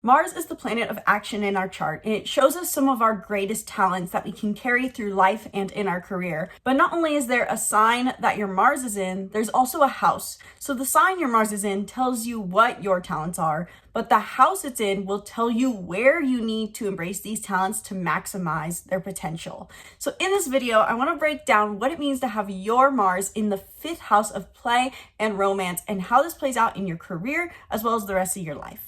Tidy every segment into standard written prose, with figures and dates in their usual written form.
Mars is the planet of action in our chart, and it shows us some of our greatest talents that we can carry through life and in our career. But not only is there a sign that your Mars is in, there's also a house. So the sign your Mars is in tells you what your talents are, but the house it's in will tell you where you need to embrace these talents to maximize their potential. So in this video, I want to break down what it means to have your Mars in the 5th house of play and romance, and how this plays out in your career as well as the rest of your life.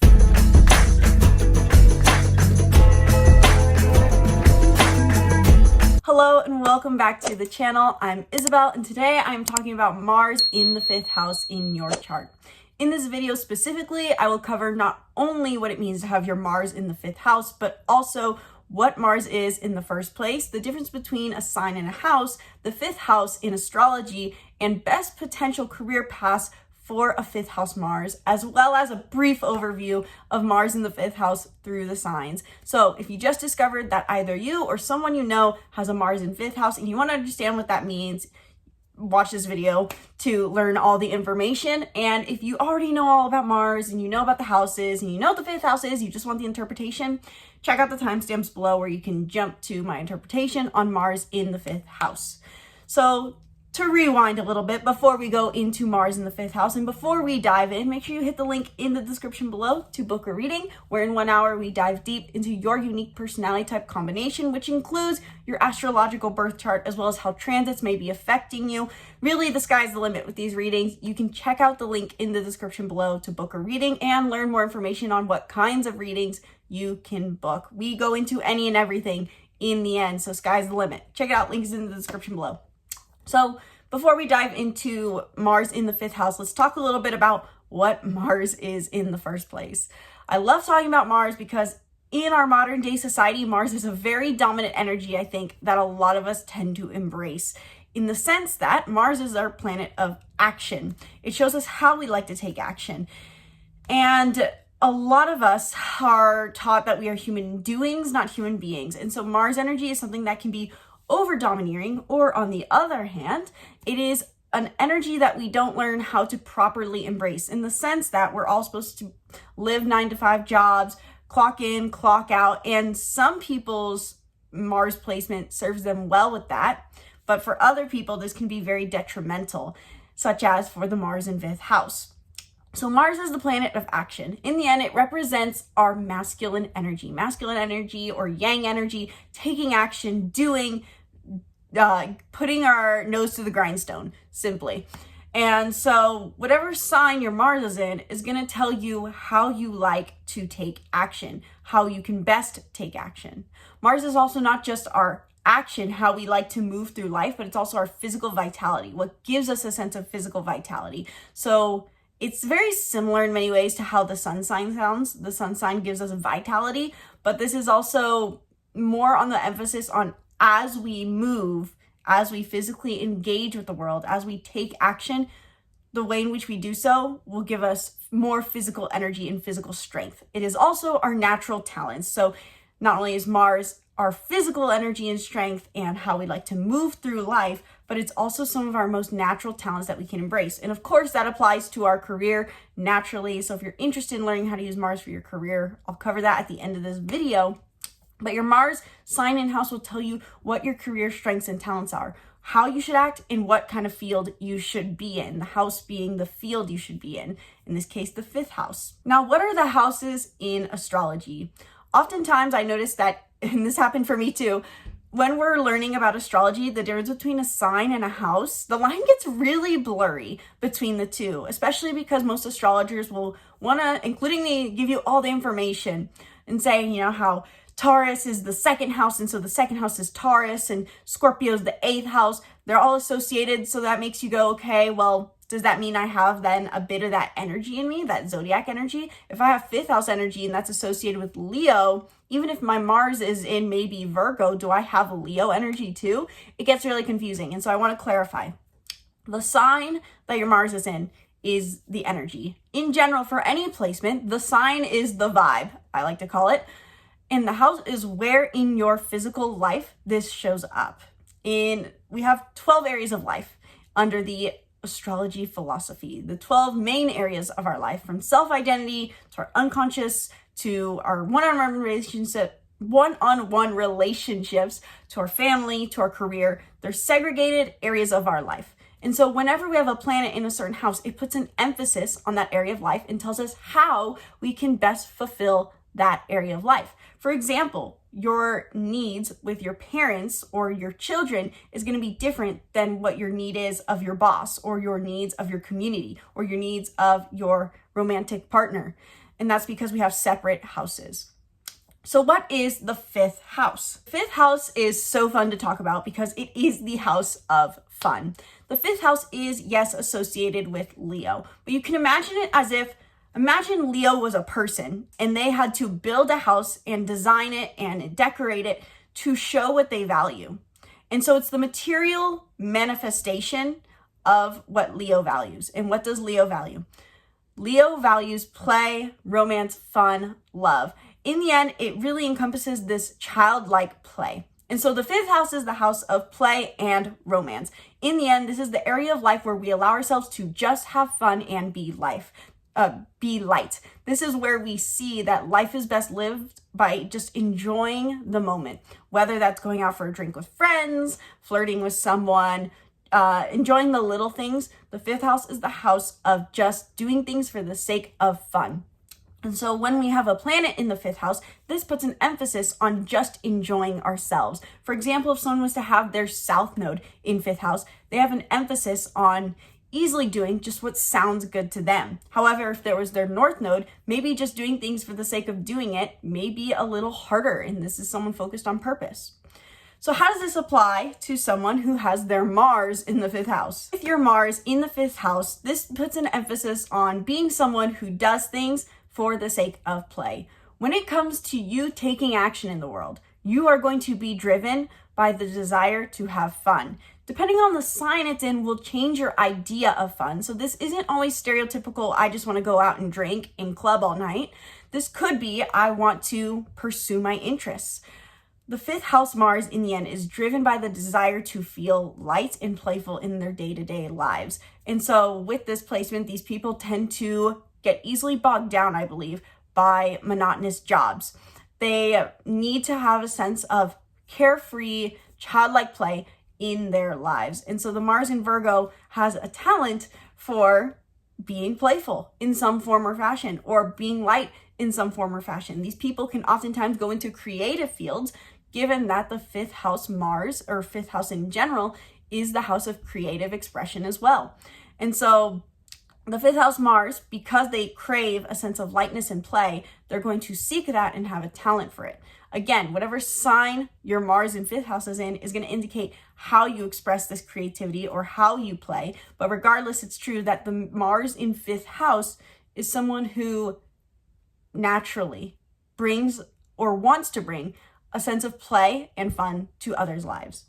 Hello and welcome back to the channel. I'm Isabelle, and today I'm talking about Mars in the 5th house in your chart. In this video specifically, I will cover not only what it means to have your Mars in the 5th house, but also what Mars is in the first place, the difference between a sign and a house, the 5th house in astrology, and best potential career paths for a 5th house Mars, as well as a brief overview of Mars in the 5th house through the signs. So if you just discovered that either you or someone you know has a Mars in 5th house and you want to understand what that means, watch this video to learn all the information. And if you already know all about Mars and you know about the houses and you know what the 5th house is, you just want the interpretation, check out the timestamps below where you can jump to my interpretation on Mars in the 5th house. So to rewind a little bit before we go into Mars in the 5th house, and before we dive in, make sure you hit the link in the description below to book a reading, where in 1 hour we dive deep into your unique personality type combination, which includes your astrological birth chart, as well as how transits may be affecting you. Really, the sky's the limit with these readings. You can check out the link in the description below to book a reading and learn more information on what kinds of readings you can book. We go into any and everything in the end, so sky's the limit. Check it out, links in the description below. So before we dive into Mars in the 5th house, let's talk a little bit about what Mars is in the first place. I love talking about Mars because in our modern day society, Mars is a very dominant energy, I think, that a lot of us tend to embrace, in the sense that Mars is our planet of action. It shows us how we like to take action. And a lot of us are taught that we are human doings, not human beings. And so Mars energy is something that can be over domineering, or on the other hand, it is an energy that we don't learn how to properly embrace, in the sense that we're all supposed to live 9-to-5 jobs, clock in, clock out, and some people's Mars placement serves them well with that, but for other people this can be very detrimental, such as for the Mars in 5th house. So Mars is the planet of action. In the end, it represents our masculine energy or yang energy, taking action, doing, putting our nose to the grindstone, simply. And so whatever sign your Mars is in is going to tell you how you like to take action, how you can best take action. Mars is also not just our action, how we like to move through life, but it's also our physical vitality, what gives us a sense of physical vitality. So it's very similar in many ways to how the sun sign sounds. The sun sign gives us vitality, but this is also more on the emphasis on as we move, as we physically engage with the world, as we take action, the way in which we do so will give us more physical energy and physical strength. It is also our natural talents. So not only is Mars our physical energy and strength and how we like to move through life, but it's also some of our most natural talents that we can embrace. And of course, that applies to our career naturally. So if you're interested in learning how to use Mars for your career, I'll cover that at the end of this video. But your Mars sign and house will tell you what your career strengths and talents are, how you should act, and what kind of field you should be in, the house being the field you should be in this case, the 5th house. Now, what are the houses in astrology? Oftentimes I notice that, and this happened for me too, when we're learning about astrology, the difference between a sign and a house, the line gets really blurry between the two, especially because most astrologers will want to, including me, give you all the information and say, you know, how Taurus is the 2nd house, and so the 2nd house is Taurus, and Scorpio is the 8th house. They're all associated, so that makes you go, okay, well, does that mean I have then a bit of that energy in me, that zodiac energy? If I have 5th house energy and that's associated with Leo, even if my Mars is in maybe Virgo, do I have a Leo energy too? It gets really confusing, and so I want to clarify. The sign that your Mars is in is the energy. In general, for any placement, the sign is the vibe, I like to call it. And the house is where in your physical life this shows up. We have 12 areas of life under the astrology philosophy, the 12 main areas of our life, from self-identity to our unconscious to our one-on-one relationships, to our family, to our career. They're segregated areas of our life. And so whenever we have a planet in a certain house, it puts an emphasis on that area of life and tells us how we can best fulfill that area of life. For example, your needs with your parents or your children is going to be different than what your need is of your boss, or your needs of your community, or your needs of your romantic partner. And that's because we have separate houses. So what is the fifth house? The fifth house is so fun to talk about because it is the house of fun. The fifth house is, yes, associated with Leo, but you can imagine it as if, imagine Leo was a person and they had to build a house and design it and decorate it to show what they value. And so it's the material manifestation of what Leo values. And what does Leo value? Leo values play, romance, fun, love. In the end, it really encompasses this childlike play. And so the fifth house is the house of play and romance. In the end, this is the area of life where we allow ourselves to just have fun and be light. This is where we see that life is best lived by just enjoying the moment, whether that's going out for a drink with friends, flirting with someone, enjoying the little things. The fifth house is the house of just doing things for the sake of fun. And so when we have a planet in the fifth house, this puts an emphasis on just enjoying ourselves. For example, if someone was to have their south node in fifth house, they have an emphasis on easily doing just what sounds good to them. However, if there was their north node, maybe just doing things for the sake of doing it may be a little harder, and this is someone focused on purpose. So how does this apply to someone who has their Mars in the fifth house? With your Mars in the fifth house, this puts an emphasis on being someone who does things for the sake of play. When it comes to you taking action in the world, you are going to be driven by the desire to have fun. Depending on the sign it's in will change your idea of fun. So this isn't always stereotypical, I just want to go out and drink and club all night. This could be, I want to pursue my interests. The fifth house Mars in the end is driven by the desire to feel light and playful in their day-to-day lives. And so with this placement, these people tend to get easily bogged down, I believe, by monotonous jobs. They need to have a sense of carefree, childlike play in their lives. And so the Mars in Virgo has a talent for being playful in some form or fashion, or being light in some form or fashion. These people can oftentimes go into creative fields, given that the fifth house Mars, or fifth house in general, is the house of creative expression as well. And so the fifth house Mars, because they crave a sense of lightness and play, they're going to seek that and have a talent for it. Again, whatever sign your Mars in fifth house is in is going to indicate how you express this creativity or how you play. But regardless, it's true that the Mars in fifth house is someone who naturally brings or wants to bring a sense of play and fun to others' lives.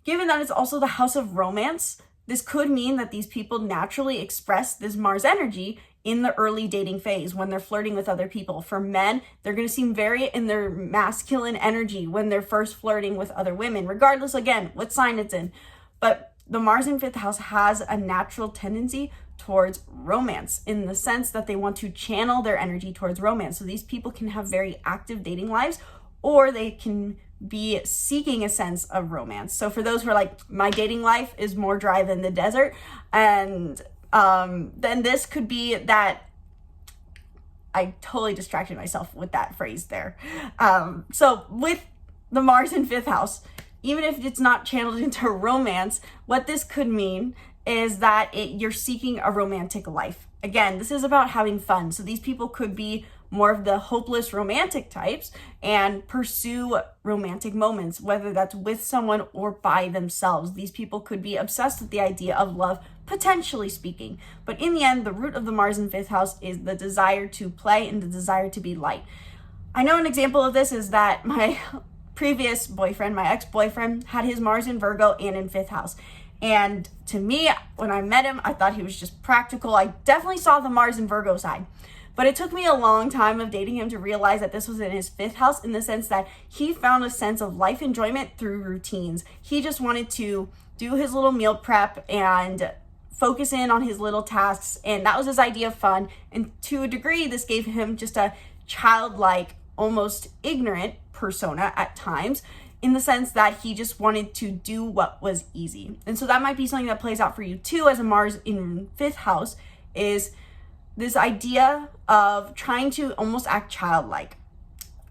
Given that it's also the house of romance, this could mean that these people naturally express this Mars energy in the early dating phase when they're flirting with other people. For men, they're going to seem very in their masculine energy when they're first flirting with other women, regardless, again, what sign it's in. But the Mars in fifth house has a natural tendency towards romance in the sense that they want to channel their energy towards romance. So these people can have very active dating lives, or they can be seeking a sense of romance. So for those who are like, my dating life is more dry than the desert, and then this could be that. I totally distracted myself with that phrase there. So with the Mars in fifth house, even if it's not channeled into romance, what this could mean is that you're seeking a romantic life. Again, this is about having fun. So these people could be more of the hopeless romantic types and pursue romantic moments, whether that's with someone or by themselves. These people could be obsessed with the idea of love, potentially speaking. But in the end, the root of the Mars in fifth house is the desire to play and the desire to be light. I know an example of this is that my previous boyfriend, my ex-boyfriend, had his Mars in Virgo and in fifth house. And to me, when I met him, I thought he was just practical. I definitely saw the Mars in Virgo side. But it took me a long time of dating him to realize that this was in his fifth house, in the sense that he found a sense of life enjoyment through routines. He just wanted to do his little meal prep and focus in on his little tasks. And that was his idea of fun. And to a degree, this gave him just a childlike, almost ignorant persona at times, in the sense that he just wanted to do what was easy. And so that might be something that plays out for you too, as a Mars in 5th house, is this idea of trying to almost act childlike.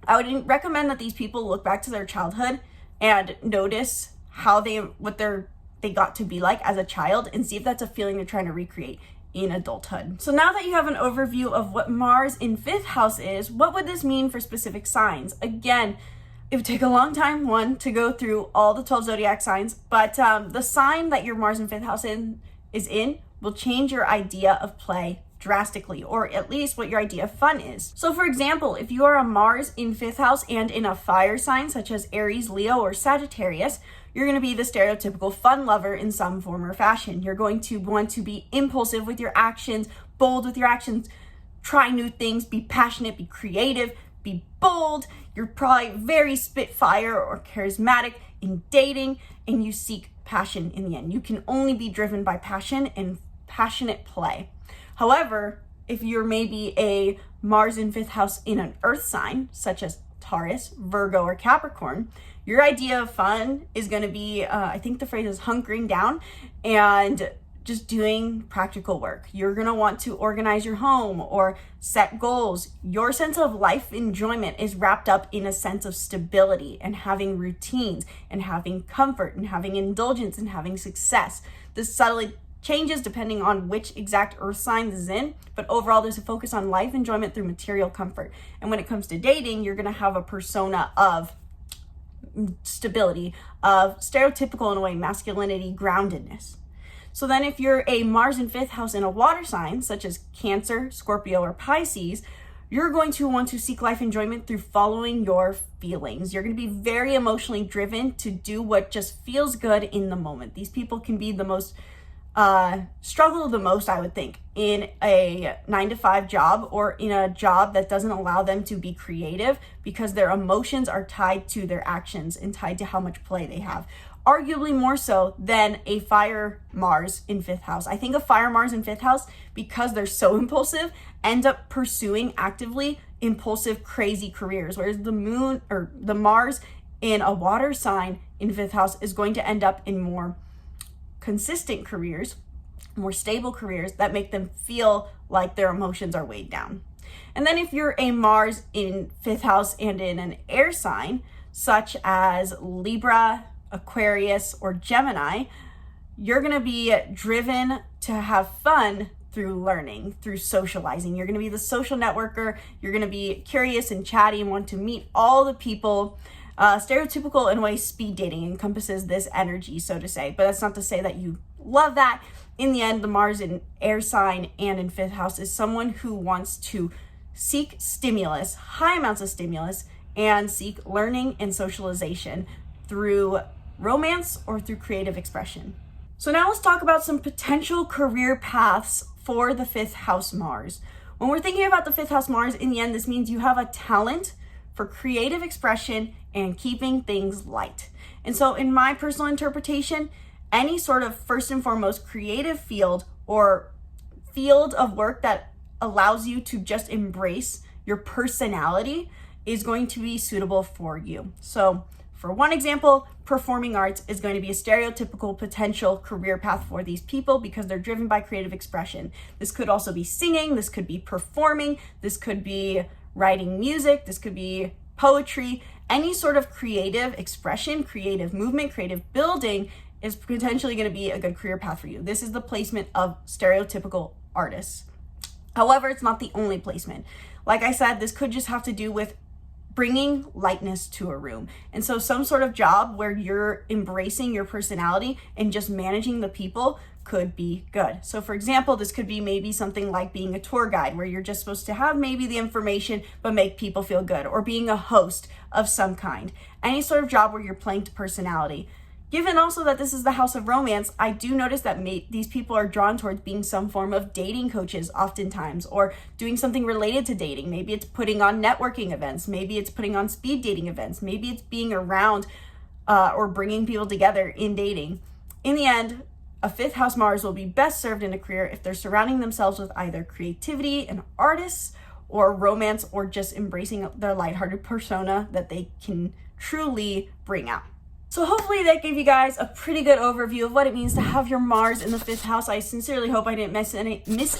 I would recommend that these people look back to their childhood and notice how they got to be like as a child, and see if that's a feeling they're trying to recreate in adulthood. So now that you have an overview of what Mars in 5th house is, what would this mean for specific signs? Again, it would take a long time, to go through all the 12 zodiac signs, but the sign that your Mars in 5th house is in will change your idea of play drastically, or at least what your idea of fun is. So for example, if you are a Mars in 5th house and in a fire sign such as Aries, Leo, or Sagittarius, you're going to be the stereotypical fun lover in some form or fashion. You're going to want to be impulsive with your actions, bold with your actions, try new things, be passionate, be creative, be bold. You're probably very spitfire or charismatic in dating, and you seek passion in the end. You can only be driven by passion and passionate play. However, if you're maybe a Mars in 5th house in an earth sign, such as Taurus, Virgo, or Capricorn, your idea of fun is going to be, I think the phrase is hunkering down and just doing practical work. You're going to want to organize your home or set goals. Your sense of life enjoyment is wrapped up in a sense of stability and having routines and having comfort and having indulgence and having success. This subtly changes depending on which exact earth sign this is in, but overall there's a focus on life enjoyment through material comfort. And when it comes to dating, you're going to have a persona of stability, of stereotypical in a way masculinity, groundedness. So then if you're a Mars in 5th house in a water sign such as Cancer, Scorpio, or Pisces, you're going to want to seek life enjoyment through following your feelings. You're going to be very emotionally driven to do what just feels good in the moment. These people can be the most struggle the most, I would think, in a 9-to-5 job, or in a job that doesn't allow them to be creative, because their emotions are tied to their actions and tied to how much play they have. Arguably more so than a fire Mars in 5th house. I think a fire Mars in 5th house, because they're so impulsive, end up pursuing actively impulsive, crazy careers, whereas the moon or the Mars in a water sign in 5th house is going to end up in more consistent careers, more stable careers that make them feel like their emotions are weighed down. And then if you're a Mars in 5th house and in an air sign such as Libra, Aquarius, or Gemini, you're going to be driven to have fun through learning, through socializing. You're going to be the social networker. You're going to be curious and chatty and want to meet all the people. Stereotypical in a way, speed dating encompasses this energy, so to say, but that's not to say that you love that. In the end, the Mars in air sign and in 5th house is someone who wants to seek stimulus, high amounts of stimulus, and seek learning and socialization through romance or through creative expression. So now let's talk about some potential career paths for the 5th house Mars. When we're thinking about the 5th house Mars, in the end, this means you have a talent for creative expression and keeping things light. And so in my personal interpretation, any sort of first and foremost creative field or field of work that allows you to just embrace your personality is going to be suitable for you. So for one example, performing arts is going to be a stereotypical potential career path for these people because they're driven by creative expression. This could also be singing, this could be performing, this could be writing music, this could be poetry. Any sort of creative expression, creative movement, creative building is potentially going to be a good career path for you. This is the placement of stereotypical artists. However, it's not the only placement. Like I said, this could just have to do with bringing lightness to a room. And so some sort of job where you're embracing your personality and just managing the people could be good. So for example, this could be maybe something like being a tour guide where you're just supposed to have maybe the information but make people feel good, or being a host of some kind. Any sort of job where you're playing to personality. Given also that this is the house of romance, I do notice that these people are drawn towards being some form of dating coaches oftentimes, or doing something related to dating. Maybe it's putting on networking events. Maybe it's putting on speed dating events. Maybe it's being around or bringing people together in dating. In the end, a 5th house Mars will be best served in a career if they're surrounding themselves with either creativity and artists, or romance, or just embracing their lighthearted persona that they can truly bring out. So hopefully that gave you guys a pretty good overview of what it means to have your Mars in the 5th house. I sincerely hope I didn't miss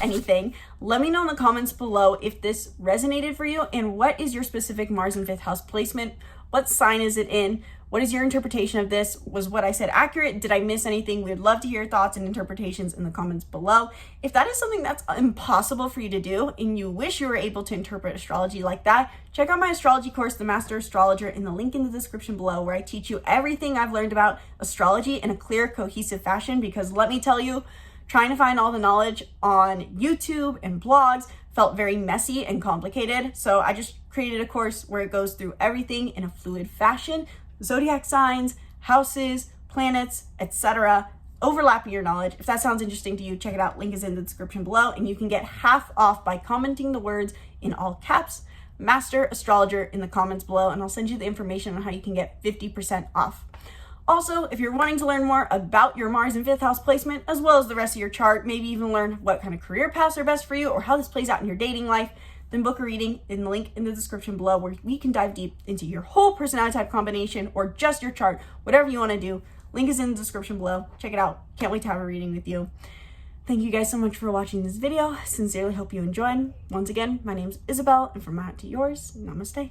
anything. Let me know in the comments below if this resonated for you, and what is your specific Mars in 5th house placement? What sign is it in? What is your interpretation of this? Was what I said accurate? Did I miss anything? We'd love to hear your thoughts and interpretations in the comments below. If that is something that's impossible for you to do and you wish you were able to interpret astrology like that, check out my astrology course, The Master Astrologer, in the link in the description below, where I teach you everything I've learned about astrology in a clear, cohesive fashion. Because let me tell you, trying to find all the knowledge on YouTube and blogs felt very messy and complicated. So I just created a course where it goes through everything in a fluid fashion. Zodiac signs, houses, planets, etc. Overlapping your knowledge. If that sounds interesting to you, check it out. Link is in the description below, and you can get half off by commenting the words in all caps, Master Astrologer, in the comments below, and I'll send you the information on how you can get 50% off. Also, if you're wanting to learn more about your Mars in 5th house placement, as well as the rest of your chart, maybe even learn what kind of career paths are best for you or how this plays out in your dating life, then book a reading in the link in the description below, where we can dive deep into your whole personality type combination or just your chart, whatever you want to do. Link is in the description below. Check it out. Can't wait to have a reading with you. Thank you guys so much for watching this video. Sincerely hope you enjoyed. Once again, my name's Isabelle, and from my heart to yours, namaste.